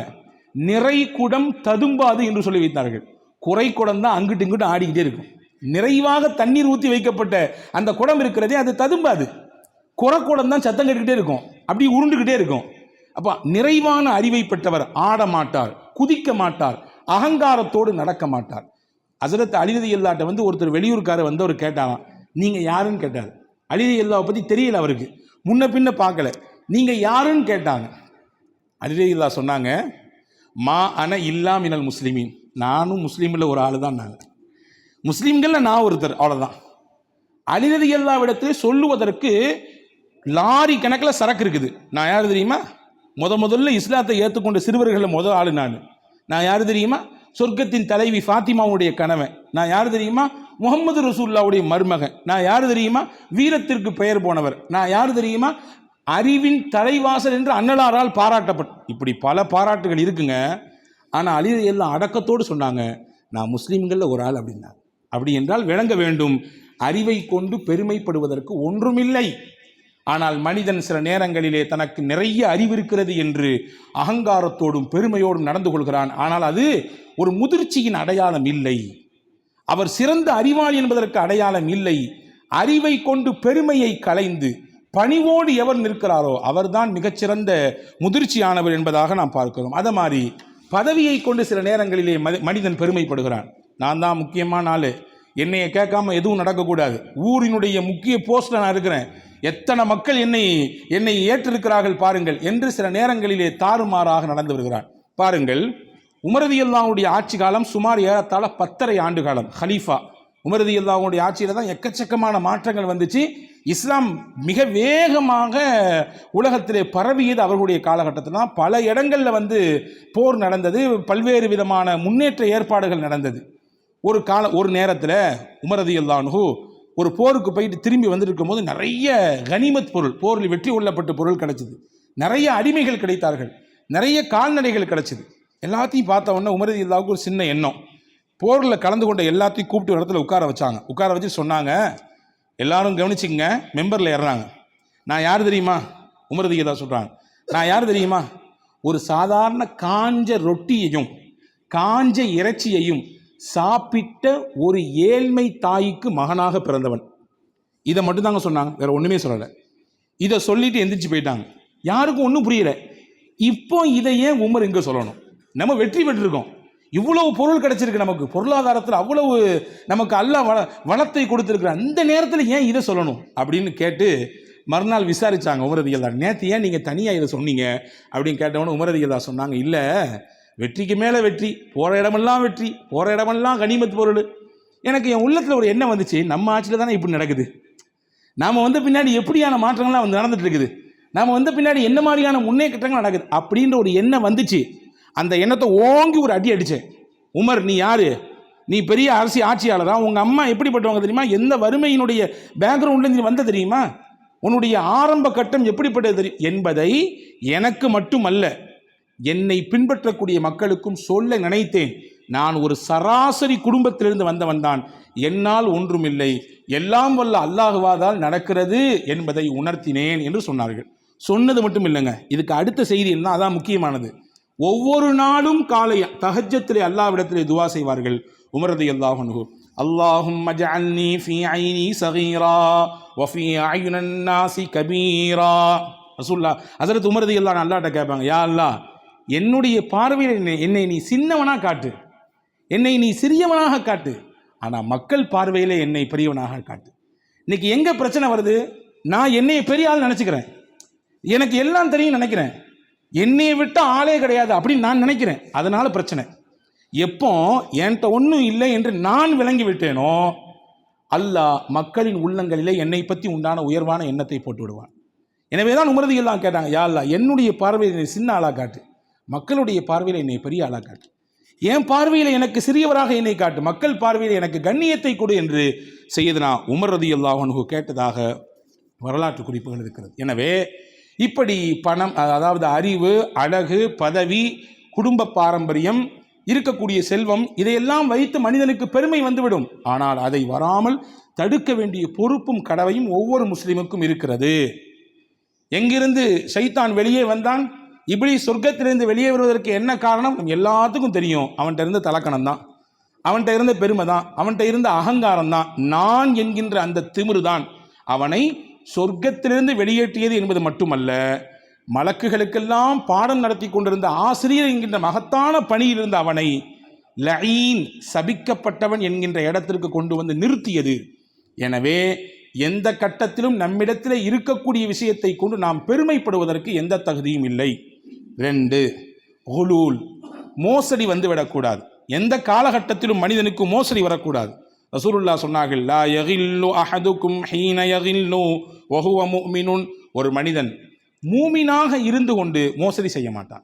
நிறை குடம் ததும்பாது என்று சொல்லி வைத்தார்கள். குறை குடம் தான் அங்கிட்டு இங்கிட்டு ஆடிக்கிட்டே இருக்கும். நிறைவாக தண்ணீர் ஊற்றி வைக்கப்பட்ட அந்த குடம் இருக்கிறதே அது ததும்பாது. குறை குடம் தான் சத்தம் கேட்டுக்கிட்டே இருக்கும், அப்படி உருண்டுகிட்டே இருக்கும். அப்போ நிறைவான அறிவை பெற்றவர் ஆட மாட்டார், குதிக்க மாட்டார், அகங்காரத்தோடு நடக்க மாட்டார். ஹஜ்ரத் அலி ரலியல்லாஹு வந்து ஒருத்தர் வெளியூர்காரர் வந்து அவர் கேட்டாராம், நீங்கள் யாருன்னு கேட்டார். அலி ரலியல்லாஹு பற்றி தெரியல அவருக்கு, முன்ன பின்ன பார்க்கல. நீங்கள் யாருன்னு கேட்டாங்க. அலி ரலியல்லாஹு சொன்னாங்க, மா அன இல்லா மினல் முஸ்லிமீன், நானும் முஸ்லீமில் ஒரு ஆள் தான், நாங்கள் முஸ்லீம்களில் நான் ஒருத்தர், அவ்வளோதான். அலி ரலியல்லாஹு இடத்துல சொல்லுவதற்கு லாரி கணக்கில் சரக்கு இருக்குது. நான் யார் தெரியுமா? முதல்ல இஸ்லாத்தை ஏற்றுக்கொண்ட சிறுவர்களில் முதல் ஆள் நான் யார் தெரியுமா? சொர்க்கத்தின் தலைவி ஃபாத்திமாவுடைய கணவன். நான் யார் தெரியுமா? முகமது ரசூலுல்லாஹ்வுடைய மருமகன். நான் யார் தெரியுமா? வீரத்திற்கு பெயர் போனவர். நான் யார் தெரியுமா? அறிவின் தலைவாசல் என்று அன்னலாரால் இப்படி பல பாராட்டுகள் இருக்குங்க. ஆனால் அலி ரலியல்லாஹு அடக்கத்தோடு சொன்னாங்க, நான் முஸ்லீம்களில் ஒரு ஆள் அப்படின்னாங்க. அப்படி என்றால் விளங்க வேண்டும், அறிவை கொண்டு பெருமைப்படுவதற்கு ஒன்றுமில்லை. ஆனால் மனிதன் சில நேரங்களிலே தனக்கு நிறைய அறிவு இருக்கிறது என்று அகங்காரத்தோடும் பெருமையோடும் நடந்து கொள்கிறான். ஆனால் அது ஒரு முதிர்ச்சியின் அடையாளம் இல்லை, அவர் சிறந்த அறிவாளி என்பதற்கு அடையாளம் இல்லை. அறிவை கொண்டு பெருமையை களைந்து பணிவோடு எவர் நிற்கிறாரோ அவர்தான் மிகச்சிறந்த முதிர்ச்சியானவர் என்பதாக நாம் பார்க்கிறோம். அதை மாதிரி பதவியை கொண்டு சில நேரங்களிலே மனிதன் பெருமைப்படுகிறான். நான் தான் முக்கியமான ஆள், என்னையை கேட்காம எதுவும் நடக்கக்கூடாது, ஊரினுடைய முக்கிய போஸ்ட்ல நான் இருக்கிறேன், எத்தனை மக்கள் என்னை ஏற்றிருக்கிறார்கள் பாருங்கள் என்று சில நேரங்களிலே தாறுமாறாக நடந்து வருகிறார். பாருங்கள், உமர் ரலியல்லாஹுடைய ஆட்சி காலம் சுமார் ஏறத்தாழ 10.5 ஆண்டு காலம். ஹலீஃபா உமர் ரலியல்லாஹுடைய ஆட்சியில் தான் எக்கச்சக்கமான மாற்றங்கள் வந்துச்சு. இஸ்லாம் மிக வேகமாக உலகத்திலே பரவியது அவர்களுடைய காலகட்டத்தில் தான். பல இடங்களில் போர் நடந்தது, பல்வேறு விதமான முன்னேற்ற ஏற்பாடுகள் நடந்தது. ஒரு நேரத்தில் உமர் ரலியல்லாஹு ஒரு போருக்கு போயிட்டு திரும்பி வந்துருக்கும் போது நிறைய கனிமத் பொருள், போரில் வெற்றி கொள்ளப்பட்ட பொருள் கிடைச்சிது, நிறைய அடிமைகள் கிடைத்தார்கள், நிறைய கால்நடைகள் கிடைச்சிது. எல்லாத்தையும் பார்த்த உடனே உமர் ரலியல்லாஹுக்கு ஒரு சின்ன எண்ணம், போரில் கலந்து கொண்ட எல்லாத்தையும் கூப்பிட்டு ஒரு இடத்துல உட்கார வச்சாங்க. உட்கார வச்சு சொன்னாங்க, எல்லாரும் கவனிச்சுங்க, மெம்பரில் ஏறுறாங்க. நான் யார் தெரியுமா? உமர் ரலியல்லாஹு சொல்கிறாங்க, நான் யார் தெரியுமா? ஒரு சாதாரண காஞ்ச ரொட்டியையும் காஞ்ச இறைச்சியையும் சாப்பிட்ட ஒரு ஏழ்மை தாய்க்கு மகனாக பிறந்தவன். இதை மட்டும்தாங்க சொன்னாங்க, வேற ஒன்றுமே சொல்லலை. இதை சொல்லிட்டு எந்திரிச்சு போயிட்டாங்க. யாருக்கும் ஒன்றும் புரியல. இப்போ இதை ஏன் உமர் இங்கே சொல்லணும்? நம்ம வெற்றி பெற்றிருக்கோம், இவ்வளவு பொருள் கிடைச்சிருக்கு, நமக்கு பொருளாதாரத்தில் அவ்வளவு நமக்கு அல்லாஹ் வளத்தை கொடுத்துருக்குற அந்த நேரத்தில் ஏன் இதை சொல்லணும் அப்படின்னு கேட்டு மறுநாள் விசாரிச்சாங்க உமர் ரலியல்லாஹு. நேற்று ஏன் நீங்கள் தனியாக இதை சொன்னீங்க அப்படின்னு கேட்டவொன்னே உமர் ரலியல்லாஹு சொன்னாங்க, இல்லை, வெற்றிக்கு மேலே வெற்றி, போகிற இடமெல்லாம் வெற்றி, போகிற இடமெல்லாம் கனிமத் பொருள். எனக்கு என் உள்ளத்தில் ஒரு எண்ணம் வந்துச்சு, நம்ம ஆட்சியில் தானே இப்படி நடக்குது, நாம் வந்த பின்னாடி எப்படியான மாற்றங்கள்லாம் வந்து நடந்துட்டு இருக்குது, நாம் வந்த பின்னாடி என்ன மாதிரியான முன்னேற்றங்கள் நடக்குது அப்படின்ற ஒரு எண்ணம் வந்துச்சு. அந்த எண்ணத்தை ஓங்கி ஒரு அடி அடித்தேன். உமர், நீ யாரு? நீ பெரிய ஆட்சியாளரா? உங்கள் அம்மா எப்படிப்பட்டவங்க தெரியுமா? எந்த வறுமையினுடைய பேக்ரவுண்டில் நீ வந்த தெரியுமா? உன்னுடைய ஆரம்ப கட்டம் எப்படிப்பட்டது தெரியும் என்பதை எனக்கு மட்டுமல்ல, என்னை பின்பற்றக்கூடிய மக்களுக்கும் சொல்ல நினைத்தேன். நான் ஒரு சராசரி குடும்பத்திலிருந்து வந்தவன் தான், என்னால் ஒன்றுமில்லை, எல்லாம் வல்ல அல்லாஹுவாதால் நடக்கிறது என்பதை உணர்த்தினேன் என்று சொன்னார்கள். சொன்னது மட்டும் இல்லைங்க, இதுக்கு அடுத்த செய்தி என்ன, அதான் முக்கியமானது. ஒவ்வொரு நாளும் காலை தஹஜ்ஜத்திலே அல்லாஹ்விடத்திலே துவா செய்வார்கள் உமர் ரலியல்லாஹு அன்ஹு. அல்லாஹும்ம ஜஅல்னி ஃபீ ஐனி ஸகீரா வ ஃபீ அயுனின் நாஸி கபீரா. ரசூலுல்லாஹ் ஹஸரத் உமர் ரலியல்லாஹு அன்ஹு அல்லாஹ்ட்ட கேட்பாங்க, யா அல்லாஹ், என்னுடைய பார்வையில் என்னை நீ சின்னவனாக காட்டு, என்னை நீ சிறியவனாக காட்டு, ஆனால் மக்கள் பார்வையில் என்னை பெரியவனாக காட்டு. இன்னைக்கு எங்கே பிரச்சனை வருது? நான் என்னை பெரிய ஆள் நினச்சிக்கிறேன், எனக்கு எல்லாம் தெரியும் நினைக்கிறேன், என்னையை விட்ட ஆளே கிடையாது அப்படின்னு நான் நினைக்கிறேன். அதனால பிரச்சனை. எப்போ என்கிட்ட ஒன்றும் இல்லை என்று நான் விளங்கி விட்டேனோ, அல்லாஹ் மக்களின் உள்ளங்களிலே என்னை பற்றி உண்டான உயர்வான எண்ணத்தை போட்டு விடுவான். எனவே தான் உமர் ரலியல்லாஹு கேட்டாங்க, யா அல்லாஹ், என்னுடைய பார்வையில் என்னை சின்ன ஆளாக காட்டு, மக்களுடைய பார்வையில் என்னை பெரிய ஆளாக காட்டு, என் பார்வையில் எனக்கு சிறியவராக என்னை காட்டு, மக்கள் பார்வையில் எனக்கு கண்ணியத்தை கொடு என்று செய்தனா உமர் ரலியல்லாஹு அன்ஹு கேட்டதாக வரலாற்று குறிப்புகள் இருக்கிறது. எனவே இப்படி பணம், அதாவது அறிவு, அழகு, பதவி, குடும்ப பாரம்பரியம், இருக்கக்கூடிய செல்வம், இதையெல்லாம் வைத்து மனிதனுக்கு பெருமை வந்துவிடும். ஆனால் அதை வராமல் தடுக்க வேண்டிய பொறுப்பும் கடமையும் ஒவ்வொரு முஸ்லிமுக்கும் இருக்கிறது. எங்கிருந்து ஷைத்தான் வெளியே வந்தான்? இப்லீஸ் சொர்க்கத்திலிருந்து வெளியே வருவதற்கு என்ன காரணம்? எல்லாத்துக்கும் தெரியும். அவன்கிட்ட இருந்த தலக்கணம் தான், அவன்கிட்ட இருந்த பெருமை தான், அவன்கிட்ட இருந்த அகங்காரம் தான், நான் என்கின்ற அந்த திமிரு தான் அவனை சொர்க்கத்திலிருந்து வெளியேற்றியது என்பது மட்டுமல்ல, மலக்குகளுக்கெல்லாம் பாடம் நடத்தி கொண்டிருந்த ஆசிரியர் என்கின்ற மகத்தான பணியில் இருந்த அவனை லஈன், சபிக்கப்பட்டவன் என்கின்ற இடத்திற்கு கொண்டு வந்து நிறுத்தியது. எனவே எந்த கட்டத்திலும் நம்மிடத்தில் இருக்கக்கூடிய விஷயத்தை கொண்டு நாம் பெருமைப்படுவதற்கு எந்த தகுதியும் இல்லை. 2, ஹுலூல், மோசடி வந்துவிடக்கூடாது. எந்த காலகட்டத்திலும் மனிதனுக்கு மோசடி வரக்கூடாது. ரசூலுல்லாஹ் சொன்னார்கள், லா யகில்லு அஹதுக்கும் ஹீன யகில்லு வஹுவ முஃமினுன். ஒரு மனிதன் மூமினாக இருந்து கொண்டு மோசடி செய்ய மாட்டான்.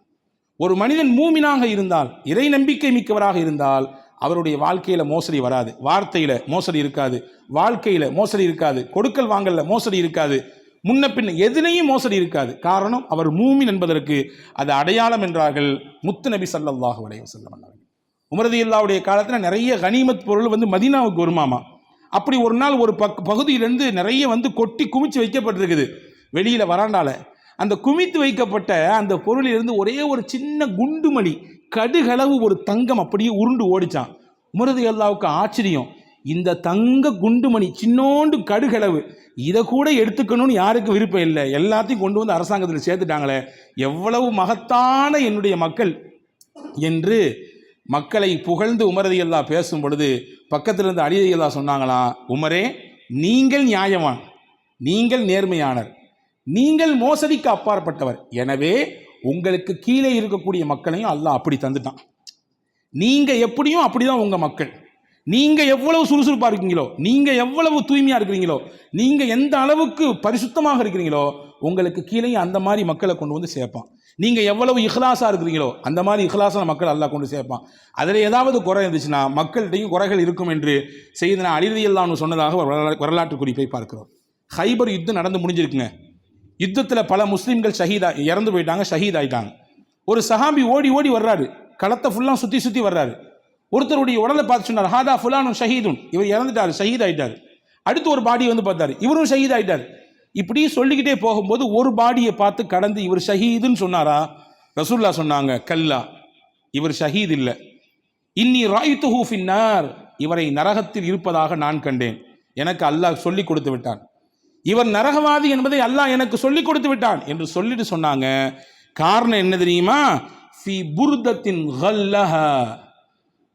ஒரு மனிதன் மூமினாக இருந்தால், இறை நம்பிக்கை மிக்கவராக இருந்தால், அவருடைய வாழ்க்கையில் மோசடி வராது. வார்த்தையில் மோசடி இருக்காது, வாழ்க்கையில் மோசடி இருக்காது, கொடுக்கல் வாங்கல மோசடி இருக்காது, முன்ன பின்ன எதிலையும் மோசடி இருக்காது. காரணம், அவர் மூமின் என்பதற்கு அது அடையாளம் என்றார்கள் முத்து நபி ஸல்லல்லாஹு அலைஹி வஸல்லம். உமர் ரலியல்லாஹுடைய காலத்தில் நிறைய கனிமத் பொருள் வந்து மதீனாவுக்கு வருமாமா. அப்படி ஒரு நாள் ஒரு பகுதியிலேருந்து நிறைய வந்து கொட்டி குமிச்சு வைக்கப்பட்டிருக்குது வெளியில் வராண்டால. அந்த குமித்து வைக்கப்பட்ட அந்த பொருளிலிருந்து ஒரே ஒரு சின்ன குண்டுமணி, கடுகளவு ஒரு தங்கம் அப்படியே உருண்டு ஓடிச்சான். உமர் ரலியல்லாஹுக்கு ஆச்சரியம், இந்த தங்க குண்டுமணி சின்னோண்டு கடுகளவு, இதை கூட எடுத்துக்கணும்னு யாருக்கும் விருப்பம் இல்லை, எல்லாத்தையும் கொண்டு வந்து அரசாங்கத்தில் சேர்த்துட்டாங்களே, எவ்வளவு மகத்தான என்னுடைய மக்கள் என்று மக்களை புகழ்ந்து உமர் ரலியல்லாஹு பேசும் பொழுது பக்கத்திலிருந்து அலி ரலியல்லாஹு சொன்னாங்களாம், உமரே, நீங்கள் நியாயவான், நீங்கள் நேர்மையானர், நீங்கள் மோசடிக்கு அப்பாற்பட்டவர், எனவே உங்களுக்கு கீழே இருக்கக்கூடிய மக்களையும் அல்லாஹ் அப்படி தந்துட்டான். நீங்க எப்படியும் அப்படிதான் உங்க மக்கள். நீங்க எவ்வளவு சுறுசுறுப்பாக இருக்கீங்களோ, நீங்க எவ்வளவு தூய்மையா இருக்கிறீங்களோ, நீங்க எந்த அளவுக்கு பரிசுத்தமாக இருக்கிறீங்களோ, உங்களுக்கு கீழே அந்த மாதிரி மக்களை கொண்டு வந்து சேர்ப்பான். நீங்க எவ்வளவு இஹ்லாஸா இருக்கிறீங்களோ அந்த மாதிரி இஹ்லாஸான மக்கள் அல்லாஹ் கொண்டு சேர்ப்பான். அதில் ஏதாவது குறை இருந்துச்சுன்னா மக்கள்கிட்டையும் குறைகள் இருக்கும் என்று செய்தனா அலி ரலியல்லாஹு அன்ஹு சொன்னதாக வரலாற்று குறிப்பை பார்க்கிறோம். ஹைபர் யுத்தம் நடந்து முடிஞ்சிருக்குங்க. யுத்தத்தில் பல முஸ்லீம்கள் இறந்து போயிட்டாங்க, ஷஹீத் ஆயிட்டாங்க. ஒரு சஹாபி ஓடி ஓடி வர்றாரு, களத்தை ஃபுல்லாக சுற்றி வர்றாரு. ஒருத்தருடைய உடலை பார்த்து சொன்னார், ஹாதா ஃபுலானும் ஷஹீதுன், இவர் இறந்துட்டார், ஷஹீத் ஆயிட்டார். அடுத்து ஒரு பாடியை வந்து பார்த்தாரு, இவரும் ஷஹீத் ஆயிட்டார். இப்படி சொல்லிக்கிட்டே போகும்போது ஒரு பாடியை பார்த்து கடந்து இவர் ஷஹீதுன்னு சொன்னாரா? ரசூலுல்லாஹ் சொன்னாங்க, கல்லா, இவர் ஷஹீத் இல்லை. இன்னி ராய்துஹு ஃபின்னார், இவரை நரகத்தில் இருப்பதாக நான் கண்டேன். எனக்கு அல்லாஹ் சொல்லி கொடுத்து விட்டான். இவர் நரகவாதி என்பதை அல்லாஹ் எனக்கு சொல்லி கொடுத்து விட்டான் என்று சொல்லிட்டு சொன்னாங்க. காரணம் என்ன தெரியுமா? ஃபி புர்தத்தின் கல்லஹ,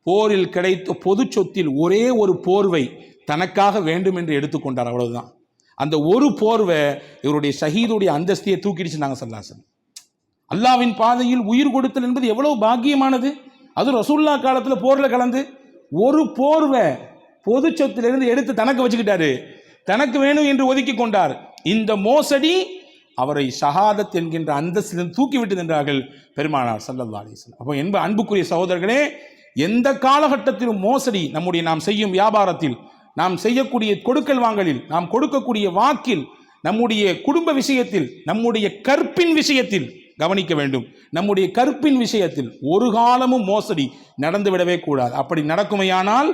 போரில் கிடைத்த பொது சொத்தில் ஒரே ஒரு போர்வை தனக்காக வேண்டும் என்று எடுத்துக்கொண்டார். அவ்வளவுதான். அந்த ஒரு போர்வை இவருடைய ஷஹீதுடைய அந்தஸ்தியை தூக்கிடுச்சு. நாங்கள் சொல்லாசன், அல்லாவின் பாதையில் உயிர் கொடுத்தல் என்பது எவ்வளவு பாக்கியமானது. அது ரசூலுல்லாஹ் காலத்தில் போரில் கலந்து ஒரு போர்வை பொது சொத்திலிருந்து எடுத்து தனக்கு வச்சுக்கிட்டாரு, தனக்கு வேணும் என்று ஒதுக்கி கொண்டார். இந்த மோசடி அவரை ஷஹாதத் என்கின்ற அந்தஸ்திலிருந்து தூக்கிவிட்டு நின்றார்கள் பெருமானார் ஸல்லல்லாஹு அலைஹி வஸல்லம். அப்போ அன்புக்குரிய சகோதரர்களே, எந்த காலகட்டத்திலும் மோசடி நம்முடைய நாம் செய்யும் வியாபாரத்தில், நாம் செய்யக்கூடிய கொடுக்கல் வாங்கலில், நாம் கொடுக்கக்கூடிய வாக்கில், நம்முடைய குடும்ப விஷயத்தில், நம்முடைய கற்பின் விஷயத்தில் கவனிக்க வேண்டும். நம்முடைய கற்பின் விஷயத்தில் ஒரு காலமும் மோசடி நடந்துவிடவே கூடாது. அப்படி நடக்குமையானால்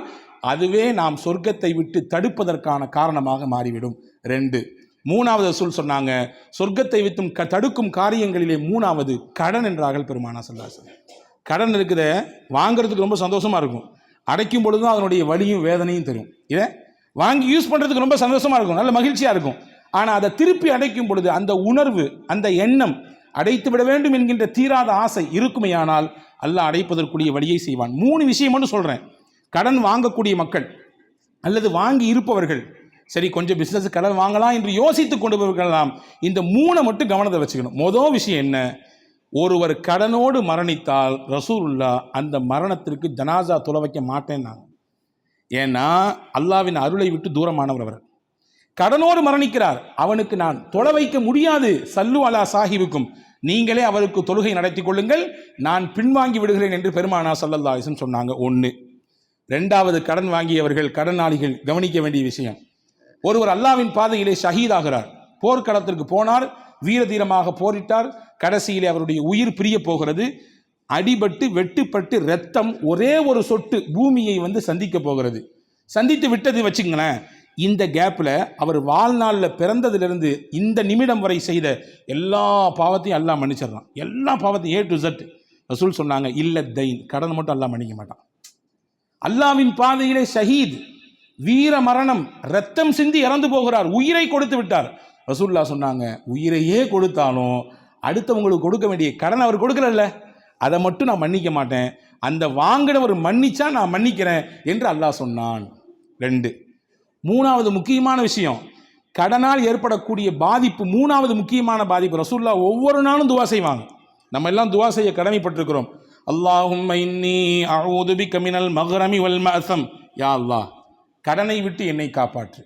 அதுவே நாம் சொர்க்கத்தை விட்டு தடுப்பதற்கான காரணமாக மாறிவிடும். 2. மூணாவது ரசூல் சொன்னாங்க, சொர்க்கத்தை விட்டும் தடுக்கும் காரியங்களிலே மூணாவது கடன் என்றார்கள் பெருமானார் ஸல்லல்லாஹு அலைஹி வஸல்லம். கடன் இருக்குத வாங்குறதுக்கு ரொம்ப சந்தோஷமா இருக்கும், அடைக்கும் பொழுதும் அதனுடைய வலியும் வேதனையும் தரும். இதை வாங்கி யூஸ் பண்ணுறதுக்கு ரொம்ப சந்தோஷமா இருக்கும், நல்ல மகிழ்ச்சியாக இருக்கும். ஆனால் அதை திருப்பி அடைக்கும் பொழுது அந்த உணர்வு, அந்த எண்ணம், அடைத்து விட வேண்டும் என்கின்ற தீராத ஆசை இருக்குமையானால் அல்லாஹ் அடைப்பதற்குரிய வழியை செய்வான். 3 விஷயம் மட்டும் சொல்கிறேன். கடன் வாங்கக்கூடிய மக்கள் அல்லது வாங்கி இருப்பவர்கள், சரி கொஞ்சம் பிஸ்னஸ் கடன் வாங்கலாம் என்று யோசித்து கொண்டு போகலாம். இந்த 3 மட்டும் கவனத்தை வச்சுக்கணும். மொதல் விஷயம் என்ன? ஒருவர் கடனோடு மரணித்தால் ரசூலுல்லாஹ் அந்த மரணத்திற்கு ஜனாசா தொலை வைக்க மாட்டேன்னாங்க. ஏன்னா அல்லாவின் அருளை விட்டு தூரமானவர் அவர். கடனோடு மரணிக்கிறார், அவனுக்கு நான் தொலை வைக்க முடியாது. சல்லு அலா சாஹிபுக்கும், நீங்களே அவருக்கு தொழுகை நடத்தி கொள்ளுங்கள், நான் பின்வாங்கி விடுகிறேன் என்று பெருமானார் ஸல்லல்லாஹு அலைஹி வஸல்லம் சொன்னாங்க. 1. 2வது, கடன் வாங்கியவர்கள், கடனாளிகள் கவனிக்க வேண்டிய விஷயம். ஒருவர் அல்லாவின் பாதையிலே ஷஹீதாகிறார், போர்க்களத்திற்கு போனார், வீரதீரமாக போரிட்டார், கடைசியிலே அவருடைய உயிர் பிரிய போகிறது. அடிபட்டு வெட்டுப்பட்டு ரத்தம் ஒரே ஒரு சொட்டு பூமியை வந்து சந்திக்க போகிறது. சந்தித்து விட்டது வச்சுங்களேன். இந்த கேப்பில் அவர் வாழ்நாளில் பிறந்ததிலிருந்து இந்த நிமிடம் வரை செய்த எல்லா பாவத்தையும் அல்லாஹ் மன்னிச்சிடறான். எல்லா பாவத்தையும் A to Z. ரசூல் சொன்னாங்க, இல்ல தைன், கடன் மட்டும் அல்லாஹ் மன்னிக்க மாட்டான். அல்லாவின் பாதையிலே ஷஹீத், வீர மரணம், ரத்தம் சிந்தி இறந்து போகிறார், உயிரை கொடுத்து விட்டார். ரசூலுல்லாஹ் சொன்னாங்க, உயிரையே கொடுத்தாலும் அடுத்தவங்களுக்கு கொடுக்க வேண்டிய கடன் அவர் கொடுக்கல, அதை மட்டும் நான் மன்னிக்க மாட்டேன், அந்த வாங்கினவர் மன்னிச்சா நான் மன்னிக்கிறேன் என்று அல்லாஹ் சொன்னான். 2. 3வது முக்கியமான விஷயம், கடனால் ஏற்படக்கூடிய பாதிப்பு. 3வது முக்கியமான பாதிப்பு, ரசூலுல்லாஹ் ஒவ்வொரு நாளும் துவா செய்வாங்க. நம்ம எல்லாம் துவா செய்ய கடமைப்பட்டிருக்கிறோம். அல்லாஹும்ம இன்னி அஊது பிக மினல் மக்ரமி வல் மஅஸம், யா அல்லாஹ் கடனை விட்டு என்னை காப்பாற்று,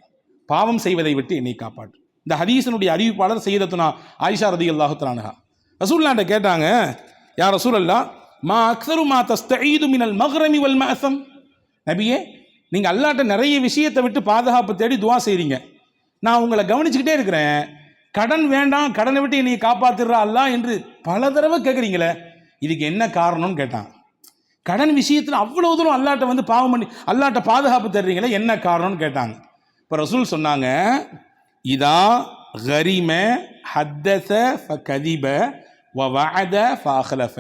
பாவம் செய்வதை விட்டு என்னை காப்பாற்று. இந்த ஹதீஸினுடைய அறிவிப்பாளர் சையதத்துனா ஆயிஷா ரலியல்லாஹு தஆலா அன்ஹா ரசூலுல்லாஹ்ட்ட கேட்டாங்க, யா ரசூலல்லாஹ் மா அக்ஸரு மா தஸ்தஈது மினல் மக்ரமி வல் மஅஸம், நபியே நீங்கள் அல்லாஹ்ட்ட நிறைய விஷயத்தை விட்டு பாதுகாப்பு தேடி துவா செய்கிறீங்க, நான் உங்களை கவனிச்சுக்கிட்டே இருக்கிறேன், கடன் வேண்டாம், கடனை விட்டு என்னை காப்பாற்றுறா அல்லாஹ் என்று பல தடவை கேட்குறீங்களே, இதுக்கு என்ன காரணம்னு கேட்டான். கடன் விஷயத்தில் அவ்வளவு தூரம் அல்லாஹ்ட்ட வந்து பாவம் பண்ணி அல்லாஹ்ட்ட பாதுகாப்பு தர்றீங்களே, என்ன காரணம்னு கேட்டாங்க. இப்போ ரசூல் சொன்னாங்க, இதா கரிம ஹத்தஸ ஃபகதிப வ வஅத ஃபஅக்லஃப,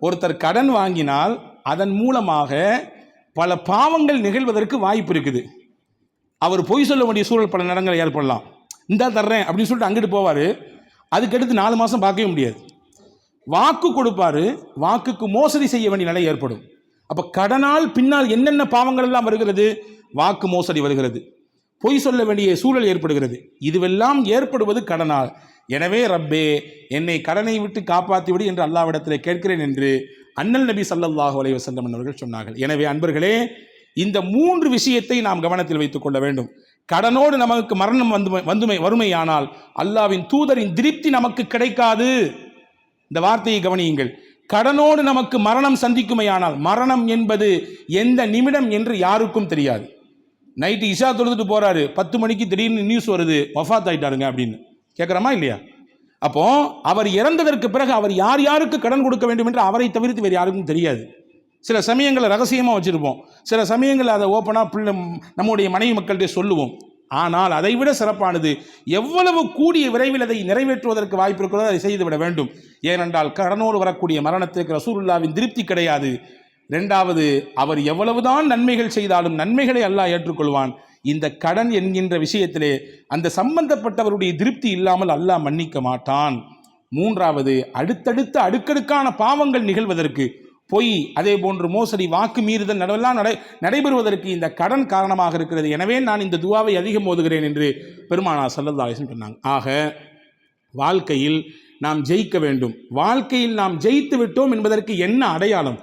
ஒருத்தர் கடன் வாங்கினால் அதன் மூலமாக பல பாவங்கள் நிகழ்வதற்கு வாய்ப்பு இருக்குது. அவர் பொய் சொல்ல வேண்டிய சூழல் பல நேரங்கள் ஏற்படலாம். இந்த தர்றேன் அப்படின்னு சொல்லிட்டு அங்கிட்டு போவார், அதுக்கடுத்து 4 மாதம் பார்க்கவே முடியாது. வாக்கு கொடுப்பாரு, வாக்குக்கு மோசடி செய்ய வேண்டிய நிலை ஏற்படும். அப்போ கடனால் பின்னால் என்னென்ன பாவங்கள் எல்லாம் வருகிறது? வாக்கு மோசடி வருகிறது, பொய் சொல்ல வேண்டிய சூழல் ஏற்படுகிறது. இதுவெல்லாம் ஏற்படுவது கடனால். எனவே ரப்பே என்னை கடனை விட்டு காப்பாற்றி விடு என்று அல்லாஹ்விடத்தில் கேட்கிறேன் என்று அண்ணல் நபி ஸல்லல்லாஹு அலைஹி வஸல்லம் அவர்கள் சொன்னார்கள். எனவே அன்பர்களே, இந்த 3 விஷயத்தை நாம் கவனத்தில் வைத்துக் கொள்ள வேண்டும். கடனோடு நமக்கு மரணம் வறுமையானால் அல்லாஹ்வின் தூதரின் திருப்தி நமக்கு கிடைக்காது. இந்த வார்த்தையை கவனியுங்கள். கடனோடு நமக்கு மரணம் சந்திக்குமையானால், மரணம் என்பது எந்த நிமிடம் என்று யாருக்கும் தெரியாது. நைட்டு இஷா தொழுதுட்டு போறாரு, 10 மணிக்கு திடீர்னு நியூஸ் வருது வஃபாத் ஆயிட்டாருங்க அப்படின்னு கேட்குறோமா இல்லையா? அப்போ அவர் இறந்ததற்கு பிறகு அவர் யார் யாருக்கு கடன் கொடுக்க வேண்டும் என்று அவரை தவிர்த்து வேறு யாருக்கும் தெரியாது. சில சமயங்களில் ரகசியமாக வச்சுருப்போம், சில சமயங்களில் அதை ஓப்பனாக நம்முடைய மனைவி மக்கள்கிட்ட சொல்லுவோம். ஆனால் அதைவிட சிறப்பானது எவ்வளவு கூடிய விரைவில் அதை நிறைவேற்றுவதற்கு வாய்ப்பு இருக்கிறதோ அதை செய்துவிட வேண்டும். ஏனென்றால் கடனோடு வரக்கூடிய மரணத்திற்கு ரசூலுல்லாவின் திருப்தி கிடையாது. இரண்டாவது, அவர் எவ்வளவுதான் நன்மைகள் செய்தாலும் நன்மைகளை அல்லாஹ் ஏற்றுக்கொள்வான். இந்த கடன் என்கின்ற விஷயத்திலே அந்த சம்பந்தப்பட்டவருடைய திருப்தி இல்லாமல் அல்லாஹ் மன்னிக்க மாட்டான். மூன்றாவது, அடுத்தடுத்த அடுக்கடுக்கான பாவங்கள் நிகழ்வதற்கு, பொய், அதே போன்று மோசடி, வாக்கு மீறுதல் நடைபெறுவதற்கு இந்த கடன் காரணமாக இருக்கிறது. எனவே நான் இந்த துவாவை அதிகம் ஓதுகிறேன் என்று பெருமானார் ஸல்லல்லாஹு அலைஹி வஸல்லம் சொன்னாங்க. ஆக வாழ்க்கையில் நாம் ஜெயிக்க வேண்டும். வாழ்க்கையில் நாம் ஜெயித்து விட்டோம் என்பதற்கு என்ன அடையாளம்?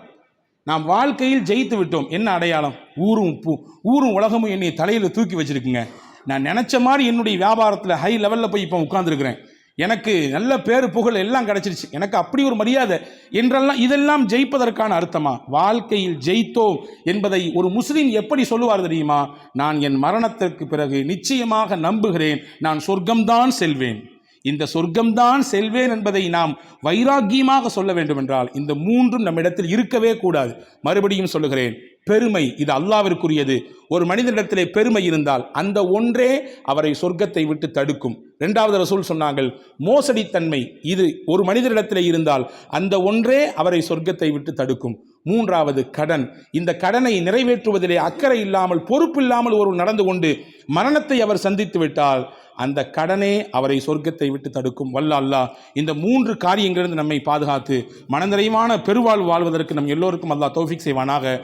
நாம் வாழ்க்கையில் ஜெயித்து விட்டோம் என்ன அடையாளம்? ஊரும் உலகமும் என்னை தலையில் தூக்கி வச்சிருக்குங்க. நான் நினச்ச மாதிரி என்னுடைய வியாபாரத்தில் ஹை லெவலில் போய் இப்போ உட்கார்ந்துருக்கிறேன். எனக்கு நல்ல பேரு புகழ் எல்லாம் கிடைச்சிருச்சு, எனக்கு அப்படி ஒரு மரியாதை என்றெல்லாம், இதெல்லாம் ஜெயிப்பதற்கான அர்த்தமா? வாழ்க்கையில் ஜெயித்தோம் என்பதை ஒரு முஸ்லிம் எப்படி சொல்லுவார் தெரியுமா? நான் என் மரணத்திற்கு பிறகு நிச்சயமாக நம்புகிறேன் நான் சொர்க்கம்தான் செல்வேன். இந்த சொர்க்கம்தான் செல்வேன் என்பதை நாம் வைராக்கியமாக சொல்ல வேண்டும் என்றால் இந்த மூன்றும் நம்மிடத்தில் இருக்கவே கூடாது. மறுபடியும் சொல்லுகிறேன், பெருமை இது அல்லாஹ்விற்குரியது. ஒரு மனிதனிடத்திலே பெருமை இருந்தால் அந்த ஒன்றே அவரை சொர்க்கத்தை விட்டு தடுக்கும். இரண்டாவது ரசூல் சொன்னார்கள், மோசடித்தன்மை இது ஒரு மனிதனிடத்திலே இருந்தால் அந்த ஒன்றே அவரை சொர்க்கத்தை விட்டு தடுக்கும். மூன்றாவது கடன். இந்த கடனை நிறைவேற்றுவதிலே அக்கறை இல்லாமல் பொறுப்பில்லாமல் ஒரு நடந்து கொண்டு மரணத்தை அவர் சந்தித்து விட்டால் அந்த கடனே அவரை சொர்க்கத்தை விட்டு தடுக்கும். வல்ல அல்லாஹ் இந்த மூன்று காரியங்களிலிருந்து நம்மை பாதுகாத்து மனநிறைவான பெருவாழ்வு வாழ்வதற்கு நம் எல்லோருக்கும் அல்லாஹ் தௌஃபீக் செய்வானாக.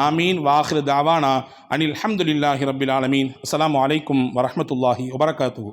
ஆமீன். வாஹிரு தாவானா அனில் அல்ஹம்துலில்லாஹி ரப்பில் ஆலமீன். அஸ்ஸலாமு அலைக்கும் வரஹ்மத்துல்லாஹி வபரகாத்துஹு.